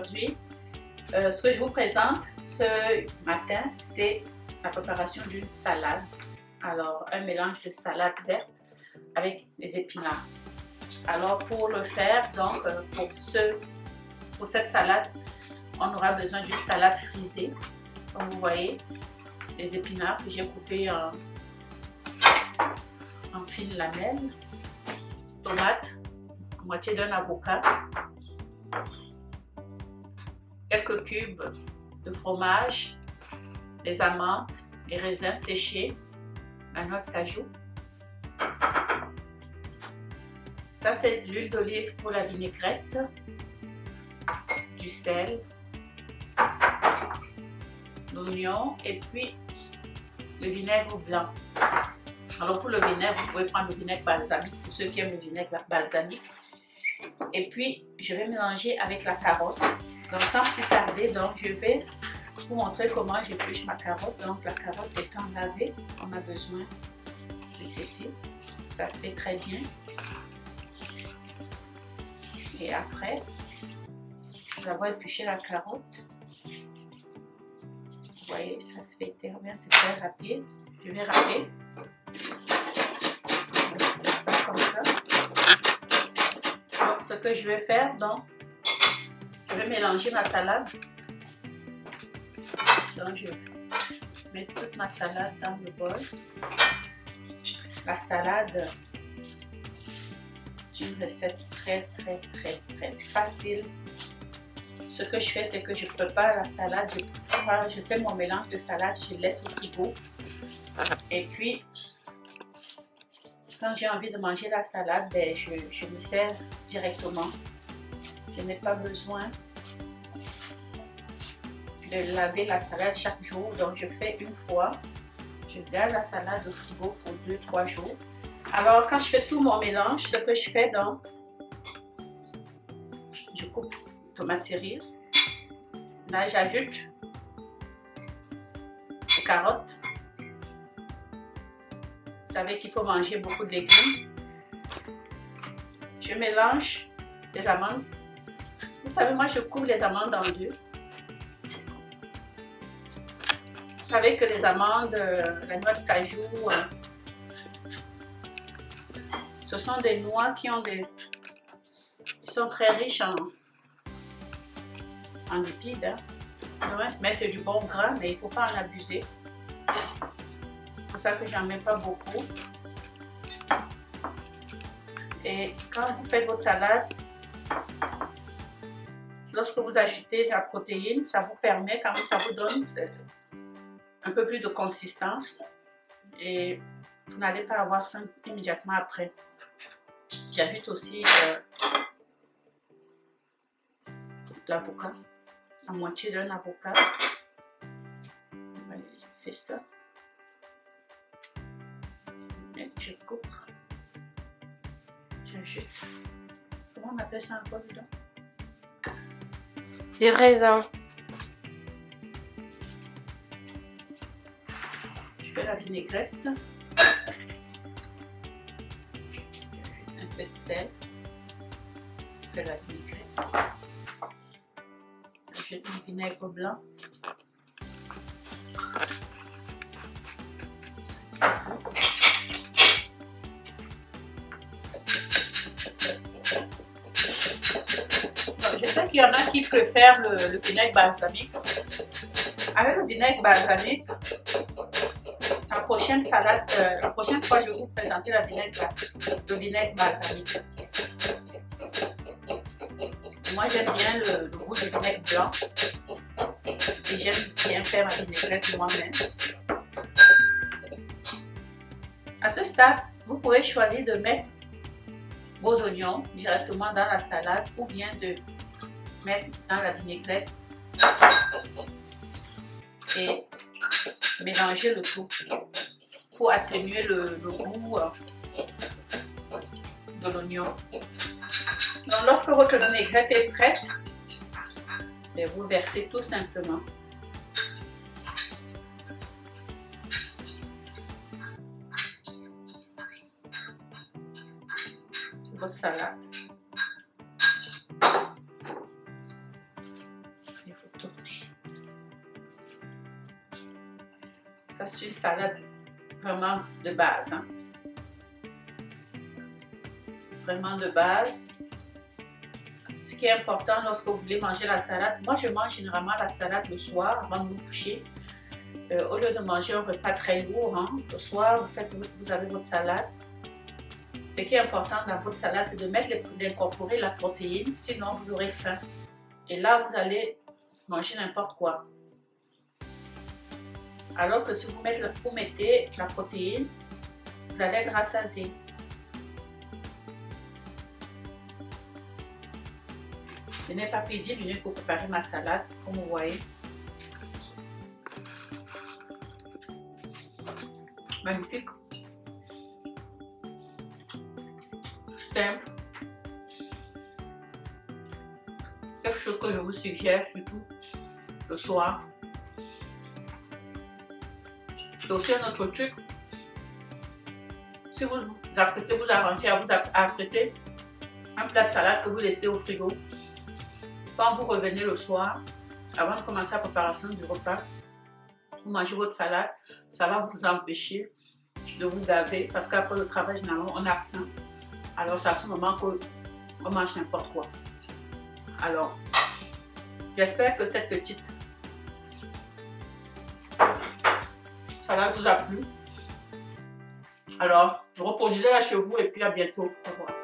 aujourd'hui, ce que je vous présente ce matin, c'est la préparation d'une salade. Alors, un mélange de salade verte avec des épinards. Alors, pour le faire, donc, pour cette salade, on aura besoin d'une salade frisée. Comme vous voyez, les épinards que j'ai coupés en fines lamelles, tomates, moitié d'un avocat, quelques cubes de fromage, des amandes, des raisins séchés, la noix de cajou. Ça, c'est de l'huile d'olive pour la vinaigrette, du sel, l'oignon et puis le vinaigre blanc. Alors pour le vinaigre, vous pouvez prendre le vinaigre balsamique pour ceux qui aiment le vinaigre balsamique. Et puis je vais mélanger avec la carotte. Donc sans plus tarder, donc je vais vous montrer comment j'épluche ma carotte. Donc la carotte étant lavée, on a besoin de ceci. Ça se fait très bien. Et après avoir épluché la carotte, vous voyez, ça se fait très bien, c'est très rapide. Je vais râper. Ça comme ça. Donc, ce que je vais faire, donc, je vais mélanger ma salade. Donc, je mets toute ma salade dans le bol. La salade, c'est une recette très facile. Ce que je fais, c'est que je prépare la salade, je fais mon mélange de salade, je laisse au frigo. Et puis, quand j'ai envie de manger la salade, ben, je me sers directement. Je n'ai pas besoin de laver la salade chaque jour. Donc, je fais une fois. Je garde la salade au frigo pour 2-3 jours. Alors, quand je fais tout mon mélange, ce que je fais, donc, je coupe tomates cerises. Là, j'ajoute les carottes. Vous savez qu'il faut manger beaucoup de légumes. Je mélange les amandes. Vous savez, moi, je coupe les amandes en deux. Vous savez que les amandes, la noix de cajou, ce sont des noix qui sont très riches en lipides. Hein. Mais c'est du bon gras, mais il ne faut pas en abuser. C'est pour ça que j'en mets pas beaucoup. Et quand vous faites votre salade, lorsque vous ajoutez de la protéine, ça vous permet, quand même, ça vous donne un peu plus de consistance. Et vous n'allez pas avoir faim immédiatement après. J'ajoute aussi l'avocat, la moitié d'un avocat. Je fais ça. Et je coupe. J'ajoute. Comment on appelle ça encore dedans? Des raisins. Je fais la vinaigrette. Un peu de sel. Je fais la vinaigrette. J'ajoute du vinaigre blanc. Je sais qu'il y en a qui préfèrent le vinaigre balsamique. Avec le vinaigre balsamique, la prochaine salade, la prochaine fois, je vais vous présenter le vinaigre balsamique. Moi, j'aime bien le goût du vinaigre blanc. Et j'aime bien faire ma vinaigrette moi-même. À ce stade, vous pouvez choisir de mettre vos oignons directement dans la salade ou bien de mettre dans la vinaigrette et mélanger le tout pour atténuer le goût de l'oignon. Donc lorsque votre vinaigrette est prête, vous versez tout simplement sur votre salade. Ça, c'est une salade vraiment de base. Hein. Vraiment de base. Ce qui est important lorsque vous voulez manger la salade, moi je mange généralement la salade le soir avant de me coucher. Au lieu de manger un repas très lourd, hein, le soir vous avez votre salade. Ce qui est important dans votre salade, c'est d'incorporer la protéine, sinon vous aurez faim. Et là, vous allez manger n'importe quoi. Alors que si vous mettez la protéine, vous allez être rassasié. Je n'ai pas pris 10 minutes pour préparer ma salade, comme vous voyez. Magnifique. Simple. Quelque chose que je vous suggère, surtout le soir. C'est aussi un autre truc. Si vous apprêtez, vous arrangez à vous apprêter un plat de salade que vous laissez au frigo. Quand vous revenez le soir, avant de commencer la préparation du repas, vous mangez votre salade, ça va vous empêcher de vous gaver parce qu'après le travail, généralement, on a faim. Alors, c'est à ce moment qu'on mange n'importe quoi. Alors, j'espère que cette petite salade vous a plu. Alors, reproduisez-la chez vous et puis à bientôt. Au revoir.